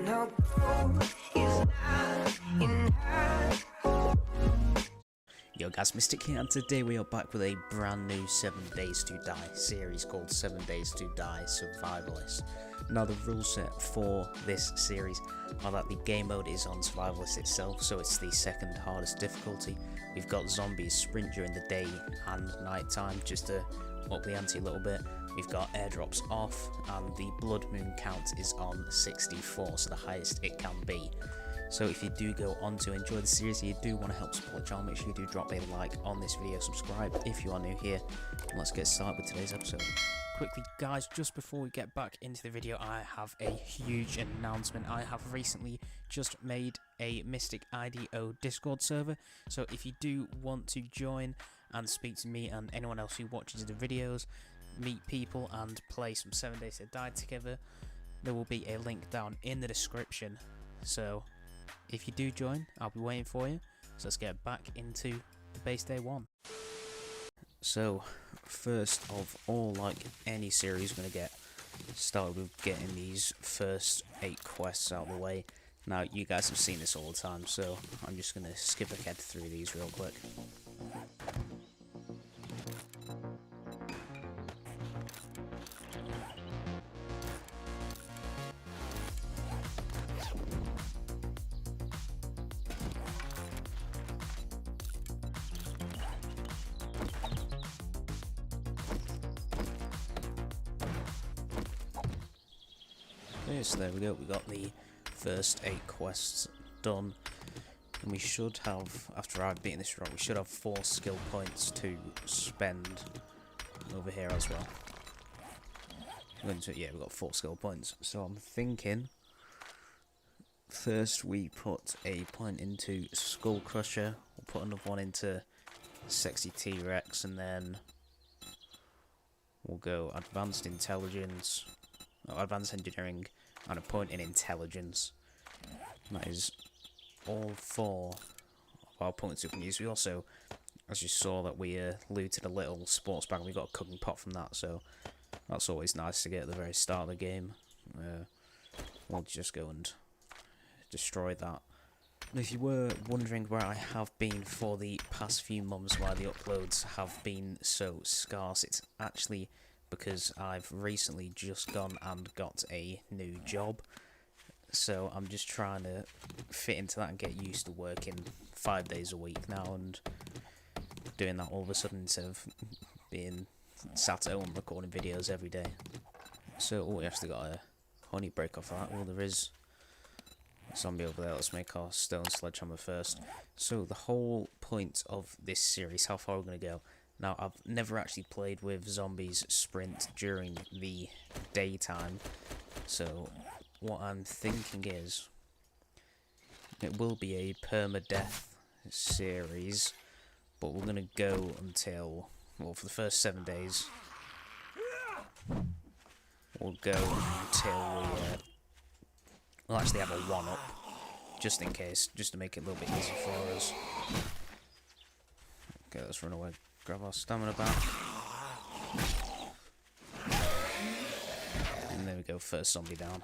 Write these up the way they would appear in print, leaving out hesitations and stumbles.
no gold is not enough. Yo guys, Mystic here, and today we are back with a brand new 7 Days to Die series called 7 Days to Die Survivalist. Now the rule set for this series are that the game mode is on Survivalist itself, so it's the second hardest difficulty. We've got zombies sprint during the day and night time just to up the ante a little bit. We've got airdrops off, and the blood moon count is on 64, so the highest it can be. So if you do go on to enjoy the series and you do want to help support the channel, make sure you do drop a like on this video, subscribe if you are new here, and let's get started with today's episode. Quickly guys, just before we get back into the video, I have a huge announcement. I have recently just made a Mystic IDO Discord server, so if you do want to join and speak to me and anyone else who watches the videos, meet people and play some 7 Days to Die together, there will be a link down in the description. So if you do join, I'll be waiting for you. So let's get back into the base day one. So first of all, like any series, we're going to get started with getting these first 8 quests out of the way. Now you guys have seen this all the time, so I'm just going to skip ahead through these real quick. So there we go, we got the first 8 quests done, and we should have, after I've beaten this rock, we should have 4 skill points to spend over here as well. Yeah, we've got 4 skill points, so I'm thinking first we put a point into Skull Crusher, we'll put another one into Sexy T-Rex, and then we'll go Advanced Intelligence, Advanced Engineering, and a point in Intelligence. And that is all 4 of our points we can use. We also, as you saw, that we looted a little sports bag and we got a cooking pot from that, so that's always nice to get at the very start of the game. We'll just go and destroy that. And if you were wondering where I have been for the past few months, why the uploads have been so scarce, it's actually because I've recently just gone and got a new job, so I'm just trying to fit into that and get used to working 5 days a week now, and doing that all of a sudden instead of being sat at home recording videos every day. So we actually got a honey break off of that. Well, there is a zombie over there. Let's make our stone sledgehammer first. So the whole point of this series, how far we're going to go. Now, I've never actually played with zombies sprint during the daytime, so what I'm thinking is it will be a permadeath series, but we're going to go until, well, for the first 7 days, we'll go until we'll actually have a 1-up, just in case, just to make it a little bit easier for us. Okay, let's run away. Grab our stamina back. And there we go, first zombie down.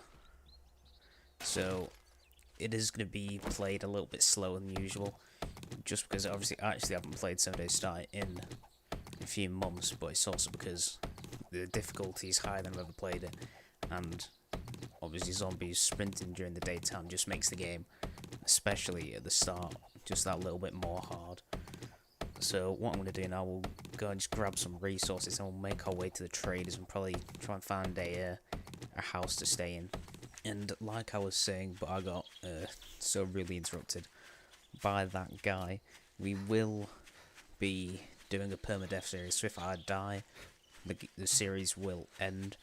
So, it is going to be played a little bit slower than usual, just because obviously I actually haven't played 7 Days to Die in a few months, but it's also because the difficulty is higher than I've ever played it, and obviously zombies sprinting during the daytime just makes the game, especially at the start, just that little bit more hard. So what I'm going to do now, we'll go and just grab some resources and we'll make our way to the traders and probably try and find a house to stay in. And like I was saying, but I got so really interrupted by that guy, we will be doing a permadeath series, so if I die, the series will end.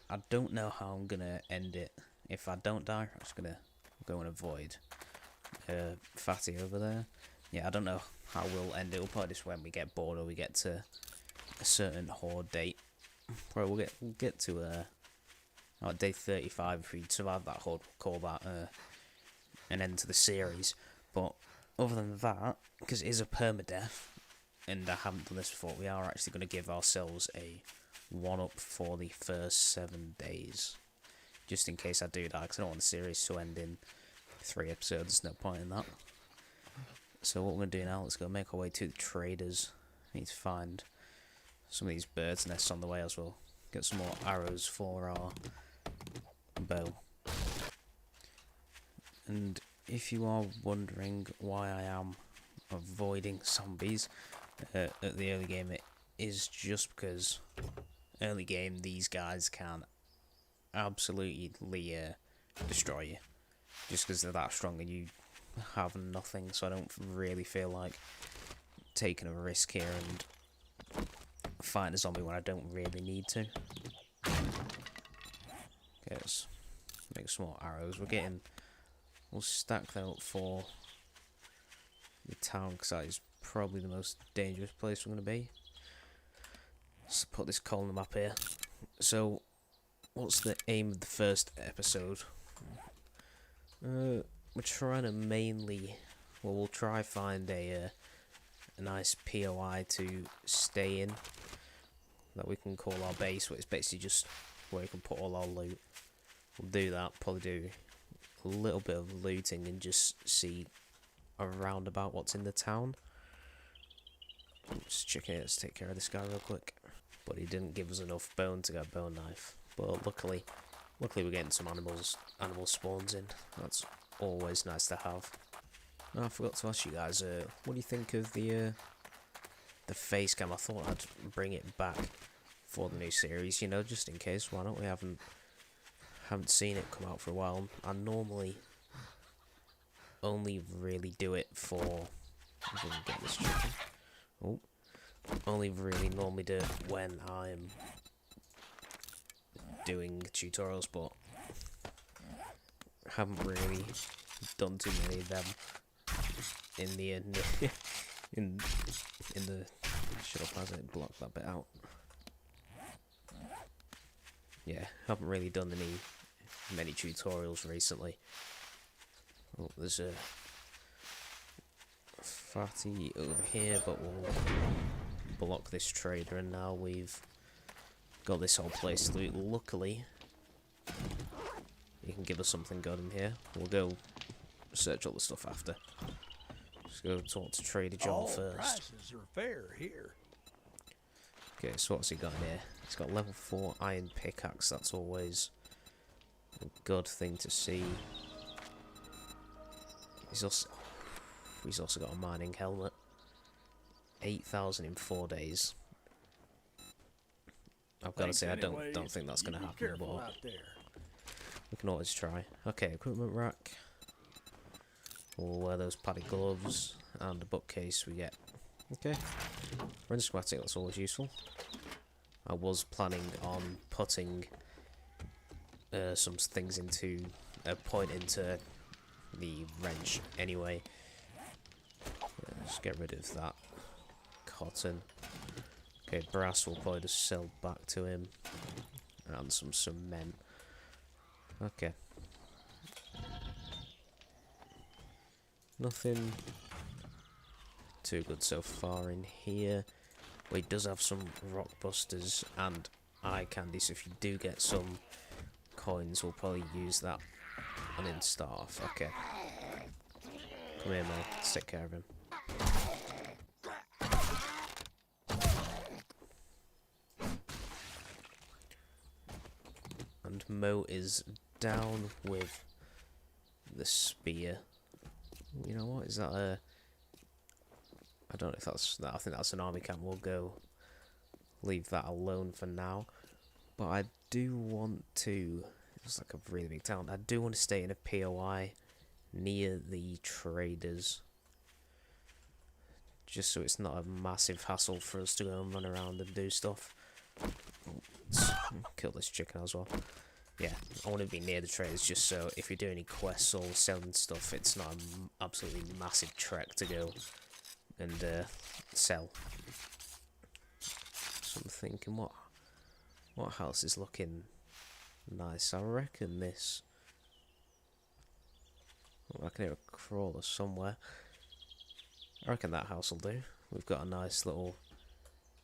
I don't know how I'm going to end it. If I don't die, I'm just going to go and avoid Fatty over there. Yeah, I don't know how we'll end it. We'll probably just when we get bored or we get to a certain horde date. Probably we'll get to day 35 if we survive that horde. We'll call that an end to the series. But other than that, because it is a permadeath, and I haven't done this before, we are actually going to give ourselves a 1-up for the first 7 days. just in case I do that, because I don't want the series to end in 3 episodes. There's no point in that. So what we're going to do now, let's go make our way to the traders. We need to find some of these birds' nests on the way as well. Get some more arrows for our bow. And if you are wondering why I am avoiding zombies at the early game, it is just because early game these guys can absolutely destroy you. Just because they're that strong and you have nothing, so I don't really feel like taking a risk here and fighting a zombie when I don't really need to. Okay, let's make some more arrows. We'll stack that up for the town, because that is probably the most dangerous place we're going to be. Let's put this coal on the map here. So, what's the aim of the first episode? We're trying to mainly, well, we'll try find a nice POI to stay in that we can call our base, where it's basically just where we can put all our loot. We'll do that, probably do a little bit of looting and just see around about what's in the town. Just check it, let's take care of this guy real quick. But he didn't give us enough bone to get a bone knife. But luckily we're getting some animal spawns in. That's always nice to have. Oh, I forgot to ask you guys, what do you think of the face cam? I thought I'd bring it back for the new series, you know, just in case. Why not? We haven't seen it come out for a while. I normally only really do it for... I didn't get this chicken. Oh. Only really normally do it when I'm doing tutorials, but haven't really done too many of them in the in the shut up, has it blocked that bit out. Yeah, haven't really done many tutorials recently. Oh, there's a fatty over here, but we'll block this trader, and now we've got this whole place to loot. Luckily, you can give us something good in here. We'll go search all the stuff after. Let's go talk to Trader John first. Prices are fair here. Okay, so what's he got in here? He's got level 4 iron pickaxe. That's always a good thing to see. He's also got a mining helmet. 8,000 in 4 days. I've got to say, I don't think that's going to happen, but we can always try. Okay, equipment rack. We'll wear those padded gloves, and a bookcase we get. Okay, render schematic, that's always useful. I was planning on putting some things into into the wrench anyway. Let's get rid of that cotton. Okay, brass we'll probably just sell back to him, and some cement. Okay. Nothing too good so far in here. But he does have some rock busters and eye candy, so if you do get some coins, we'll probably use that and then start off. Okay. Come here, man. Let's take care of him. And Mo is down with the spear. You know what? Is that a... I don't know if that's... I think that's an army camp. We'll go leave that alone for now. But I do want to... It's like a really big town. I do want to stay in a POI near the traders. Just so it's not a massive hassle for us to go and run around and do stuff. Let's kill this chicken as well. Yeah, I want to be near the traders just so if you're doing any quests or selling stuff, it's not an absolutely massive trek to go and sell. So I'm thinking, what house is looking nice? I reckon this. Oh, I can hear a crawler somewhere. I reckon that house will do. We've got a nice little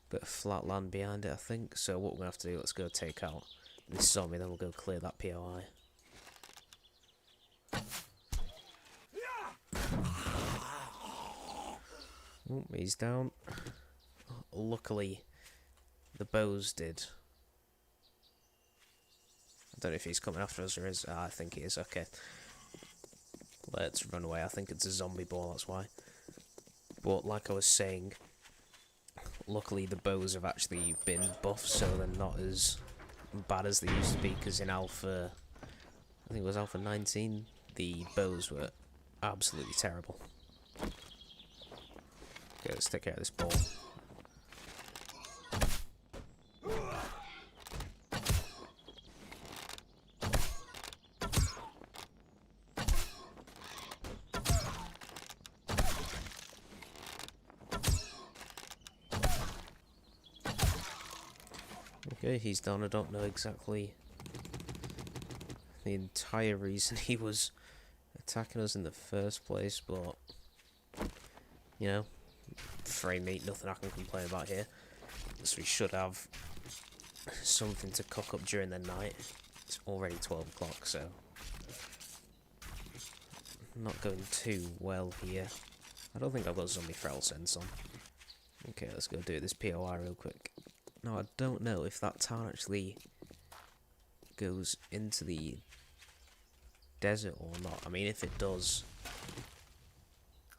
bit of flat land behind it, I think. So what we're going to have to do, let's go take out this zombie, then we'll go clear that POI. Oh, he's down. Luckily, the bows did. I don't know if he's coming after us or is. I think he is. Okay. Let's run away. I think it's a zombie ball, that's why. But like I was saying, luckily the bows have actually been buffed, so they're not as bad as they used to be, because in Alpha, I think it was Alpha 19, the bows were absolutely terrible. Okay, let's take care of this ball. Okay, he's done. I don't know exactly the entire reason he was attacking us in the first place, but, you know, frame meat, nothing I can complain about here. So we should have something to cook up during the night. It's already 12 o'clock, so not going too well here. I don't think I've got zombie feral sense on. Okay, let's go do this POI real quick. Now, I don't know if that town actually goes into the desert or not. I mean, if it does,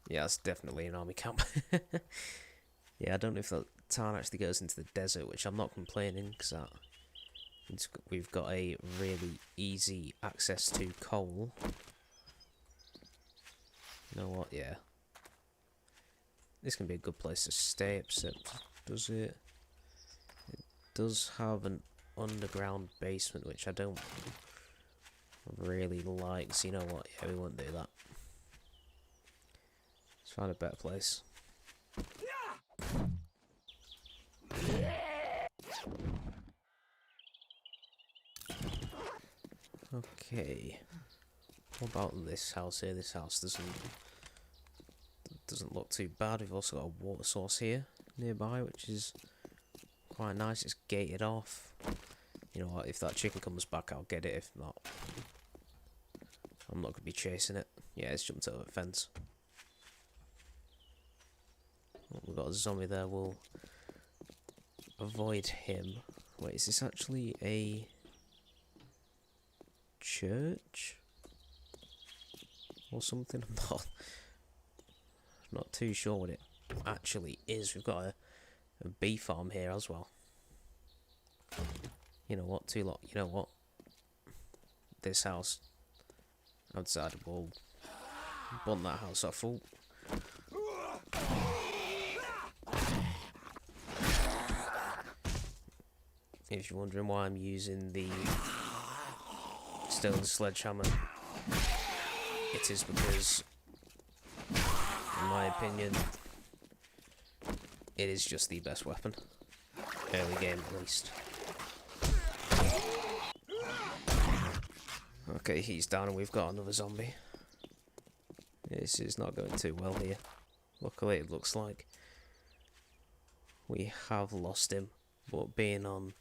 yeah, it's definitely an army camp. Yeah, I don't know if that town actually goes into the desert, which I'm not complaining, because we've got a really easy access to coal. You know what, yeah. This can be a good place to stay, except, does it? It does have an underground basement, which I don't really like, so you know what, yeah, we won't do that. Let's find a better place. Okay. What about this house here? This house doesn't look too bad. We've also got a water source here nearby, which is quite nice. It's gated off. You know what, if that chicken comes back, I'll get it. If not, I'm not going to be chasing it. Yeah, it's jumped over the fence. Oh, we've got a zombie there. We'll avoid him. Wait, is this actually a church or something? I'm not too sure what it actually is. We've got a bee farm here as well. You know what, you know what, this house outside, we'll burn that house off full. If you're wondering why I'm using the stone sledgehammer, it is because, in my opinion, it is just the best weapon. Early game, at least. Okay, he's down and we've got another zombie. This is not going too well here. Luckily, it looks like we have lost him, but being on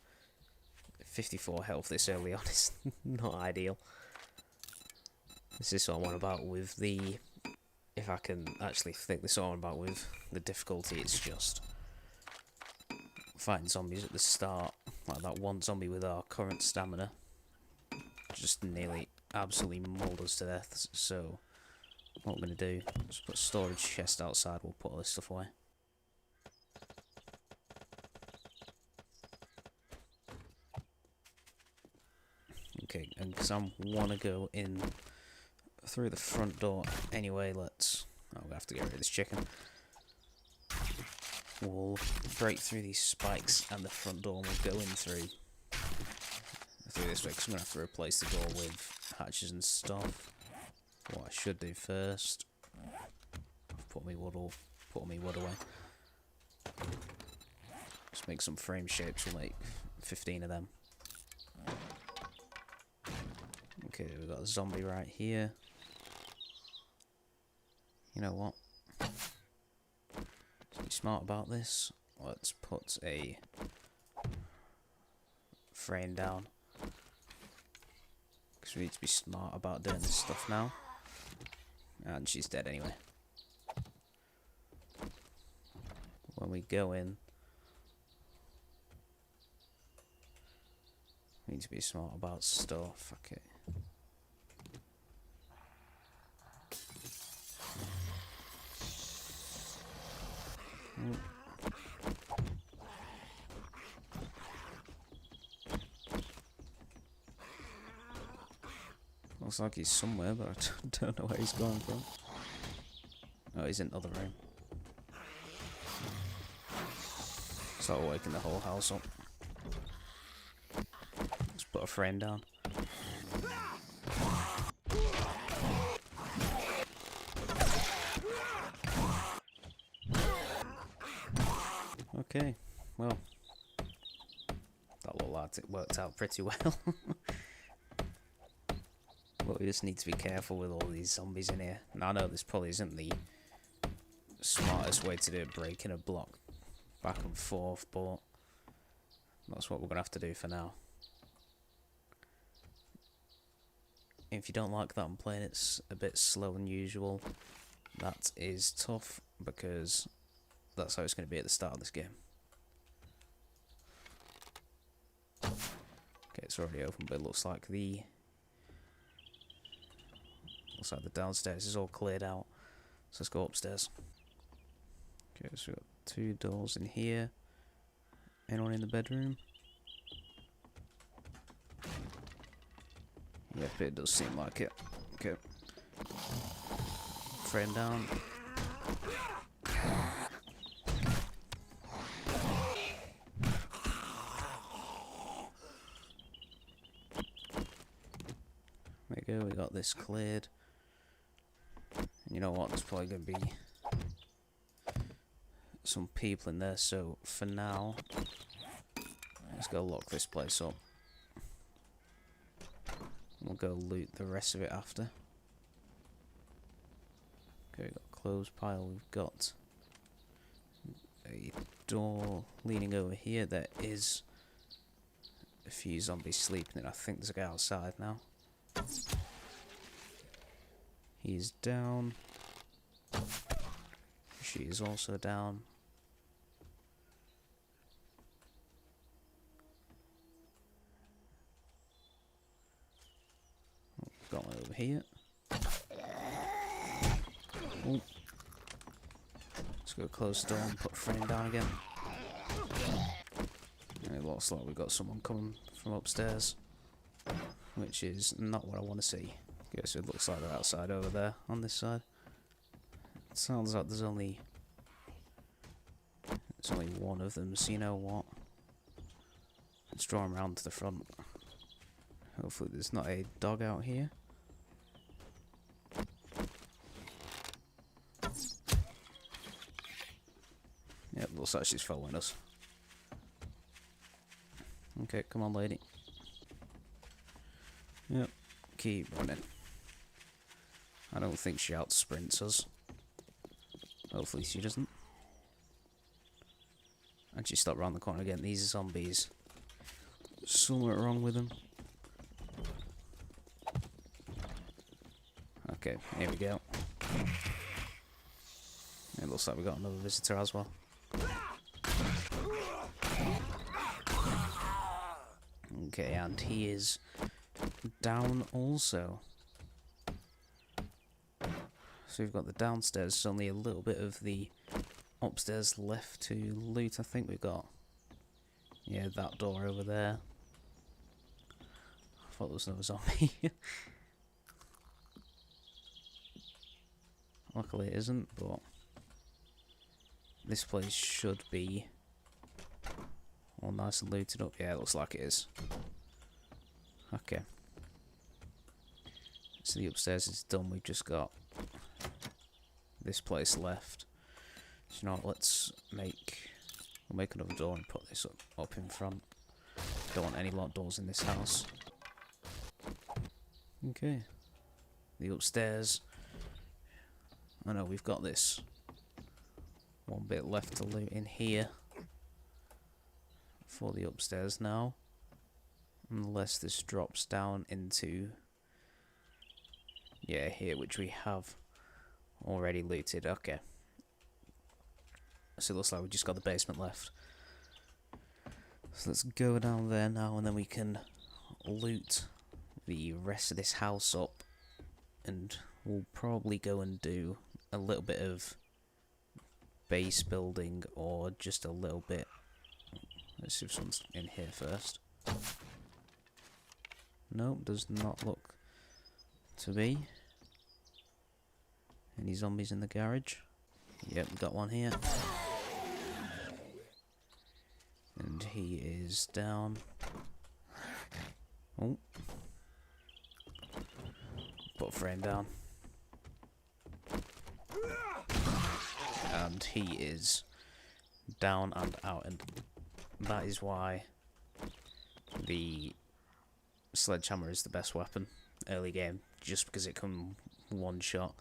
54 health this early on is not ideal. This is what I'm on about with the... If I can actually think this on about with the difficulty, it's just fighting zombies at the start, like that one zombie with our current stamina, just nearly absolutely mauled us to death. So what we're going to do is put a storage chest outside, we'll put all this stuff away. Okay, and because I want to go in through the front door anyway, let's... Oh, we have to get rid of this chicken. We'll break through these spikes and the front door, and we'll go in through this way, because I'm going to have to replace the door with hatches and stuff. What I should do first, put my wood away. Just make some frame shapes, we'll make 15 of them. Okay, we've got a zombie right here. You know what? Let's be smart about this. Let's put a frame down So we need to be smart about doing this stuff now. And she's dead anyway. When we go in, we need to be smart about stuff. Okay. Looks like he's somewhere, but I don't know where he's going from. Oh, he's in the other room. Start waking the whole house up. Let's put a frame down. Okay, well, that looked like it worked out pretty well. But we just need to be careful with all these zombies in here. Now, I know this probably isn't the smartest way to do it, breaking a block back and forth, but that's what we're going to have to do for now. If you don't like that I'm playing it's a bit slow than usual, that is tough, because that's how it's going to be at the start of this game. Okay, it's already open, but it looks like the downstairs is all cleared out. So let's go upstairs. Okay, so we've got 2 doors in here. Anyone in the bedroom? Yep, it does seem like it. Okay. Frame down. There we go, we got this cleared. And you know what, there's probably going to be some people in there, so for now, let's go lock this place up. We'll go loot the rest of it after. Okay, we've got a clothes pile, we've got a door leaning over here. There is a few zombies sleeping, and I think there's a guy outside now. He's down. She is also down. Got one over here. Ooh. Let's go close the door and put frame down again. And it looks like we've got someone coming from upstairs, which is not what I want to see. Okay, so it looks like they're outside over there on this side. It sounds like there's only one of them, so you know what? Let's draw them around to the front. Hopefully there's not a dog out here. Yep, looks like she's following us. Okay, come on, lady. Yep, keep running. I don't think she out-sprints us. Hopefully she doesn't. And she stopped around the corner again. These are zombies. Something wrong with them. Okay, here we go. It looks like we got another visitor as well. Okay, and he is down also. So we've got the downstairs, there's only a little bit of the upstairs left to loot. I think we've got, yeah, that door over there. I thought there was another zombie. Luckily it isn't, but this place should be all nice and looted up. Yeah, it looks like it is. Okay. So the upstairs is done, we've just got this place left. So you know what, we'll make another door and put this up in front. Don't want any locked doors in this house. Okay. The upstairs. I know we've got this one bit left to loot in here for the upstairs now. Unless this drops down into Yeah, here, which we have already looted. Okay. So it looks like we've just got the basement left. So let's go down there now, and then we can loot the rest of this house up. And we'll probably go and do a little bit of base building, or just a little bit. Let's see if someone's in here first. Nope, does not look to be. Any zombies in the garage? Yep, got one here. And he is down. Oh. Put a frame down. And he is down and out, and that is why the sledgehammer is the best weapon early game, just because it can one shot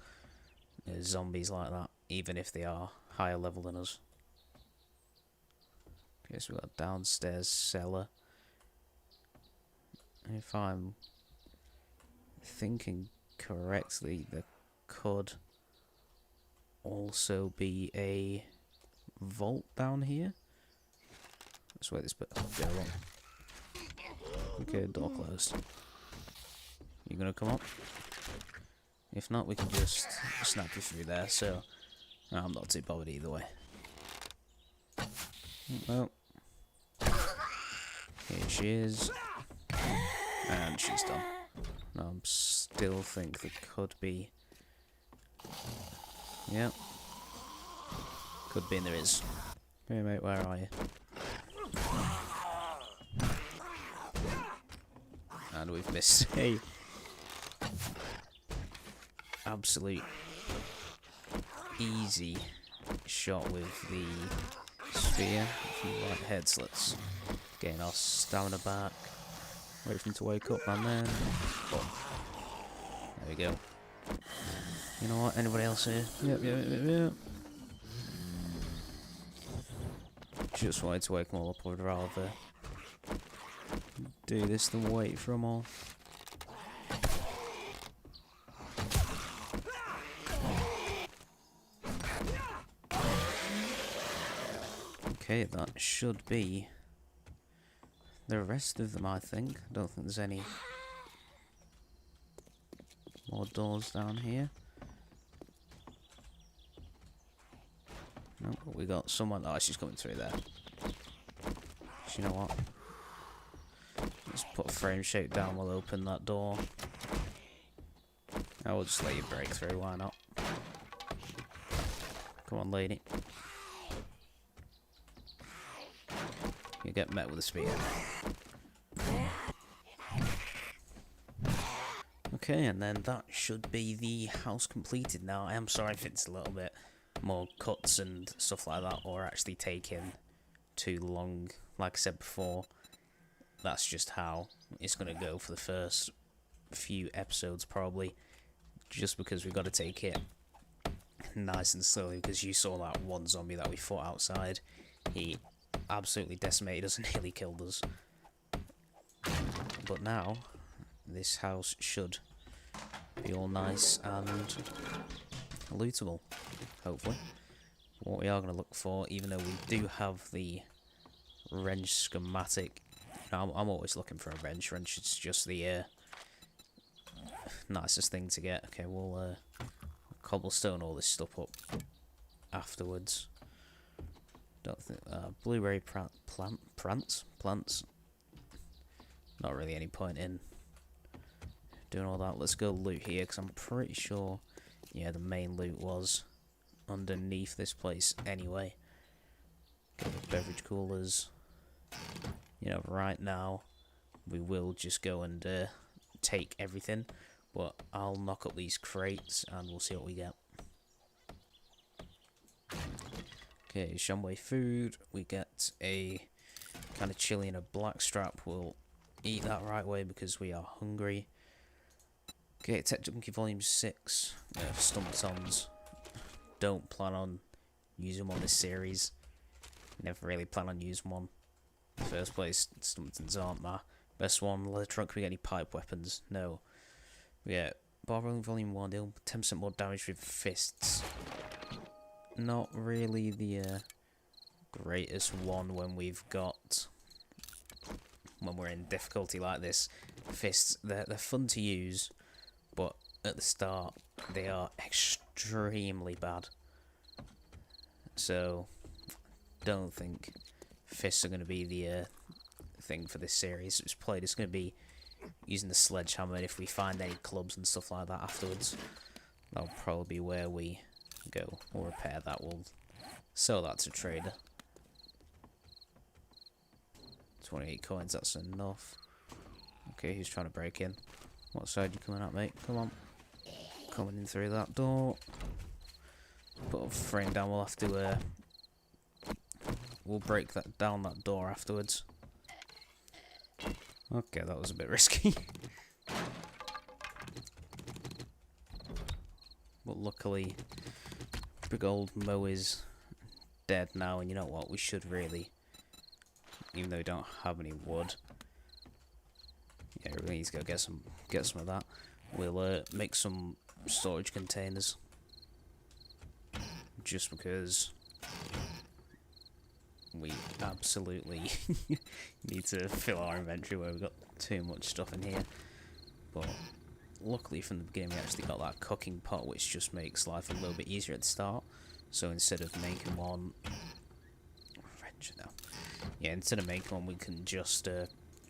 zombies like that, even if they are higher level than us. Okay, so we've got a downstairs cellar. If I'm thinking correctly, there could also be a vault down here. Let's wait this bit. Go on. Okay, door closed. You gonna come up? If not, we can just snap you through there, so I'm not too bothered either way. Well, here she is. And she's done. I still think there could be... Yep. Could be, and there is. Hey mate, where are you? And we've missed a absolute easy shot with the spear. A few white heads. Let's gain our stamina back. Wait for him to wake up, and then boom. There we go. You know what? Anybody else here? Yep. Just wanted to wake them all up. I would rather do this than wait for them all. Okay, that should be the rest of them, I think. I don't think there's any more doors down here. No, but we got someone. Oh, she's coming through there. So you know what? Let's put a frame shape down. We'll open that door. I will just let you break through. Why not? Come on, lady. You get met with a spear. Okay, and then that should be the house completed now. I am sorry if it's a little bit more cuts and stuff like that, or actually taking too long. Like I said before, that's just how it's going to go for the first few episodes probably, just because we've got to take it nice and slowly, because you saw that one zombie that we fought outside. He absolutely decimated us and nearly killed us. But now this house should be all nice and lootable, hopefully. What we are going to look for, even though we do have the wrench schematic, I'm always looking for a wrench. Wrench is just the nicest thing to get. Okay, we'll cobblestone all this stuff up afterwards. Don't think blueberry plants. Not really any point in doing all that. Let's go loot here, because I'm pretty sure, yeah, the main loot was underneath this place anyway. Get the beverage coolers. You know, right now we will just go and take everything, but I'll knock up these crates and we'll see what we get. Okay, Shamway food. We get a kind of chili and a blackstrap. We'll eat that right away because we are hungry. Okay, Tech Junkie Volume 6. Stumptons. Don't plan on using them on this series. Never really plan on using one. In the first place, Stumptons aren't my best one. Leather trunk, we get any pipe weapons? No. We get Barbarian Volume 1 deal 10% more damage with fists. Not really the greatest one when we're in difficulty like this. Fists, they're fun to use, but at the start they are extremely bad. So don't think fists are going to be the thing for this series. It's going to be using the sledgehammer, and if we find any clubs and stuff like that afterwards, that'll probably be where we go. We'll repair that, we'll sell that to trader. 28 coins, that's enough. Okay, who's trying to break in? What side you coming at, mate? Come on. Coming in through that door. Put a frame down, we'll have to we'll break that down that door afterwards. Okay, that was a bit risky. But luckily, big old Mo is dead now, and you know what? We should really, even though we don't have any wood, yeah, we need to go get some of that. We'll make some storage containers, just because we absolutely need to fill our inventory where we've got too much stuff in here. But luckily from the beginning we actually got that cooking pot, which just makes life a little bit easier at the start. So instead of making one, we can just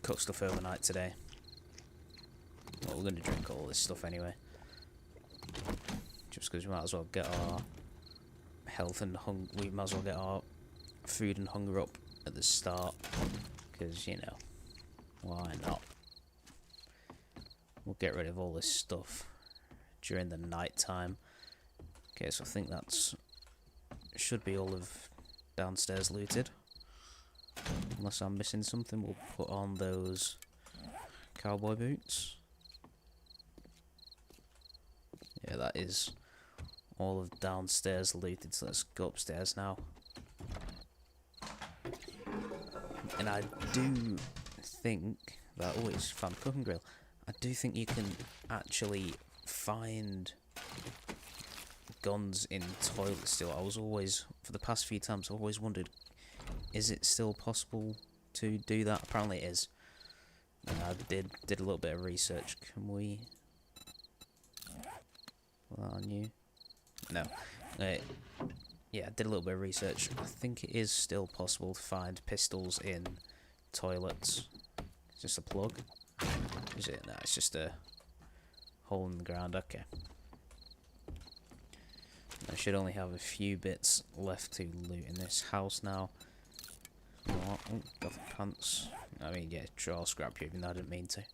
cook stuff overnight today. Well, we're going to drink all this stuff anyway, just because we might as well get our health and we might as well get our food and hunger up at the start, because, you know, why not? We'll get rid of all this stuff during the night time. Okay, so I think that's should be all of downstairs looted, unless I'm missing something. We'll put on those cowboy boots. Yeah, that is all of downstairs looted, so let's go upstairs now. And I do think that, oh, it's found a cooking grill. I do think you can actually find guns in toilets still. I was always, for the past few times, I've always wondered, is it still possible to do that? Apparently it is. And I did a little bit of research. Can we put that on you? No. Yeah, I did a little bit of research. I think it is still possible to find pistols in toilets. Is this a plug? Is it? No, it's just a hole in the ground. Okay. I should only have a few bits left to loot in this house now. You know what? Oh, got the pants. I mean, yeah, I'll scrap you, even though I didn't mean to.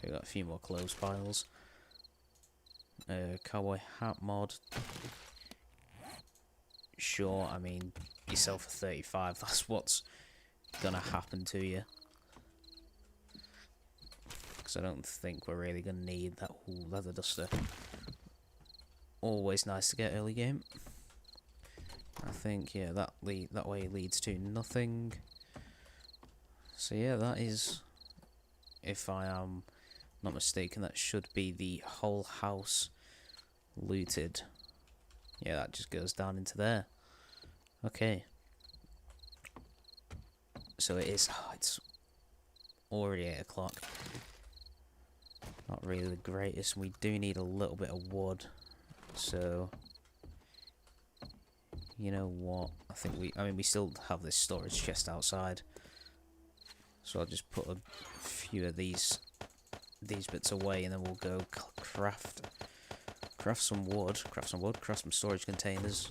We got a few more clothes piles. Cowboy hat mod. Sure, I mean, yourself for 35, that's what's gonna happen to you. Because I don't think we're really gonna need that leather duster. Always nice to get early game. I think, yeah, that way leads to nothing. So yeah, that is, if I am not mistaken, that should be the whole house looted. Yeah, that just goes down into there. Okay. So it is, it's already 8 o'clock. Not really the greatest. We do need a little bit of wood. So, you know what? I mean, we still have this storage chest outside. So I'll just put a few of these bits away, and then we'll go craft some wood, craft some storage containers.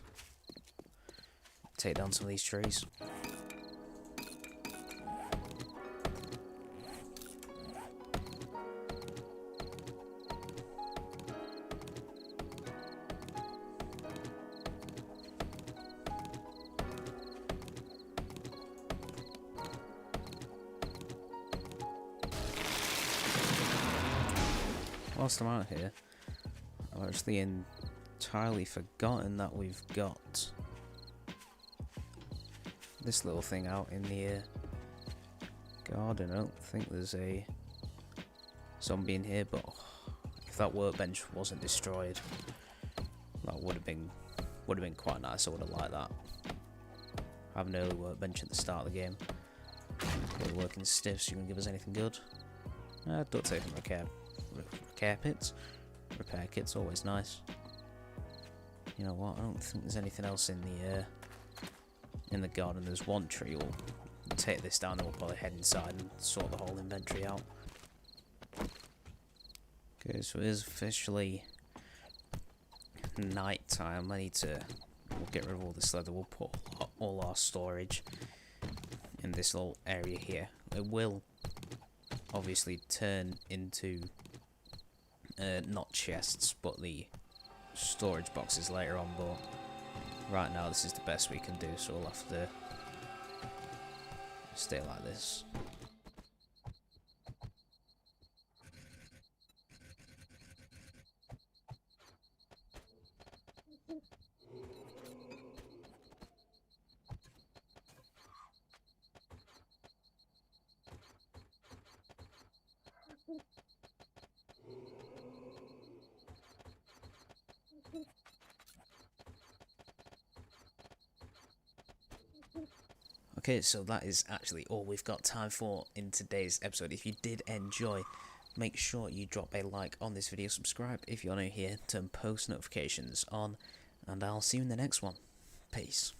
Take down some of these trees. Whilst I'm out here, I've actually entirely forgotten that we've got this little thing out in the garden. I don't think there's a zombie in here, but if that workbench wasn't destroyed, that would have been quite nice. I would have liked that. Have an early workbench at the start of the game. We're working stiffs. You can give us anything good? Duct tape and repair kits, always nice. You know what? I don't think there's anything else in the garden. There's one tree. We'll take this down, then we'll probably head inside and sort the whole inventory out. Okay, so it is officially night time. We'll get rid of all this leather. We'll put all our storage in this little area here. It will obviously turn into not chests, but the storage boxes later on. But right now, this is the best we can do, so we'll have to stay like this. Okay, so that is actually all we've got time for in today's episode. If you did enjoy, make sure you drop a like on this video, subscribe if you're new here, turn post notifications on, and I'll see you in the next one. Peace.